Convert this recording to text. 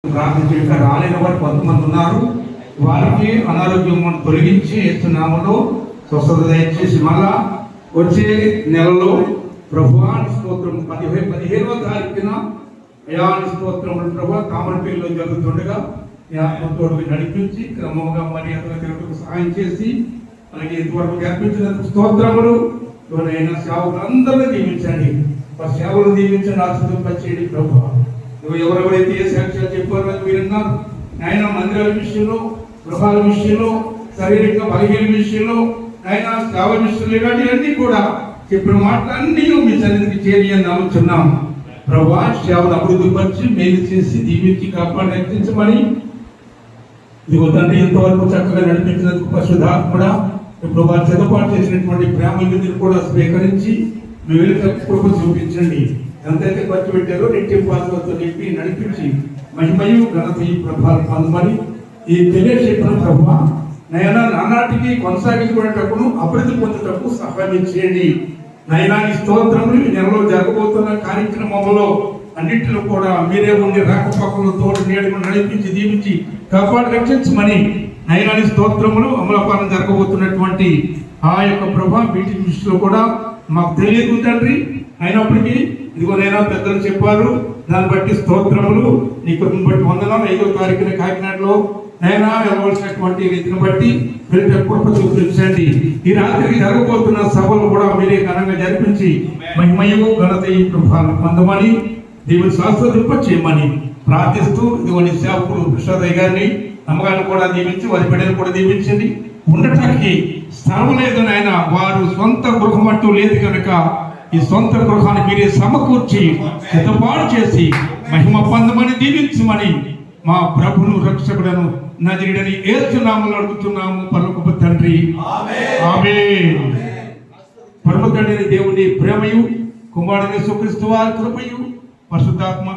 ప్రార్థించి ఇంకా రాలేని వారు కొంతమంది ఉన్నారు. వారికి అనారోగ్యం తొలగించి యేసునామములో స్వస్థత దయచేసి మళ్ళా వచ్చే నెలలో ప్రభువాని స్తోత్రం 15వ తారీఖున అయాని స్తోత్రములు ప్రభు తామరపల్లిలో జరుగుతుండగా ఈ ఆత్మతోడు నడిపించి క్రమంగా మర్యాదగా తిరుగుటకు సహాయం చేసి అలాగే ఇంతవరకు జరిపించినందుకు స్తోత్రములు. ఎవరైనా సేవకులందరినీ దీవించండి, ఆ సేవలు దీవించండి, ఆశీర్వదింపచేయండి ప్రభు. నువ్వు ఎవరెవరైతే ఏ సాక్ష్యాలు చెప్పారో మీరున్నారు ఆయన మందిరాల విషయంలో, గృహాల విషయంలో, శారీరక బలహీన విషయంలో, ఆయన సేవ విషయంలో ఇలాంటివన్నీ కూడా చెప్పిన మాటలన్నీ మీ సన్నిధికి చేరి అని నమ్ముతున్నాం ప్రభు. సేవను అభివృద్ధిపరిచి మేలు చేసి దీవించి కాపాడి రక్షించమని ఇదిగో తండ్రి ఇంతవరకు చక్కగా నడిపించినందుకు పరిశుద్ధాత్మ ఇప్పుడు వారు సిద్ధపాటు చేసినటువంటి ప్రేమ నిధిని కూడా స్వీకరించి మీ వెనుక కృప చూపించండి. ఎంతైతే ఖర్చు పెట్టారో రెట్టింపు ఆత్మతో నింపి నడిపించి మహిమయు ఘనత ఈ ప్రభావం పొందమని ఈ తెలియజేసిన ప్రభు నయనా నానాటికి కొనసాగించుకునేటప్పుడు అభివృద్ధి పొందేటప్పుడు సహాయం చేయండి. నైనా ఈ స్తోత్రములు ఈ నెలలో జరగబోతున్న కార్యక్రమంలో అన్నింటిలో కూడా మీరే ఉండి రాకపోకలు తోడు నీడను నడిపించి దీవించి కాపాడి రక్షించమని నైనా స్తోత్రములు అమలపాలన జరగబోతున్నటువంటి ఆ యొక్క ప్రభా వీటి దృష్టిలో కూడా మాకు తెలియదు తండ్రి. అయినప్పటికీ ఇదిగో నైనా పెద్దలు చెప్పారు, దాన్ని బట్టి స్తోత్రములు నీ కృపను బట్టి వందనాలు. 5వ తారీఖున కాకినాడలో నైనా వెళ్ళవలసినటువంటి రీతిని బట్టి మీరు కృప చూపించండి. ఈ రాత్రికి జరగబోతున్న సభలు కూడా మీరే ఘనంగా జరిపించి మహిమయు ఘనత ఈ ప్రభావం పొందమని దేవుని శాస్త్రదింప చేయమని ప్రార్థిస్తూ ఇదిగోని సేవకుడు కృష్ణదయ్య గారిని నమ్మకాన్ని కూడా దీవించి వారి బిడ్డలు కూడా దీవించండి. ఉండటానికి స్థలం లేదు నాయన, వారు సొంత గృహం అంటూ లేదు కనుక ఈ సొంత గృహాన్ని మీరే సమకూర్చి సిద్ధపాటు చేసి మహిమ పొందమని దీవించమని మా ప్రభును రక్షకుడను నజరుడని యేసు నామములో అడుగుతున్నాము పరలోకపు తండ్రి, ఆమేన్. పరమ తండ్రి దేవుని ప్రేమయు కుమారుని యేసుక్రీస్తు వారి కృపయు పరిశుద్ధాత్మ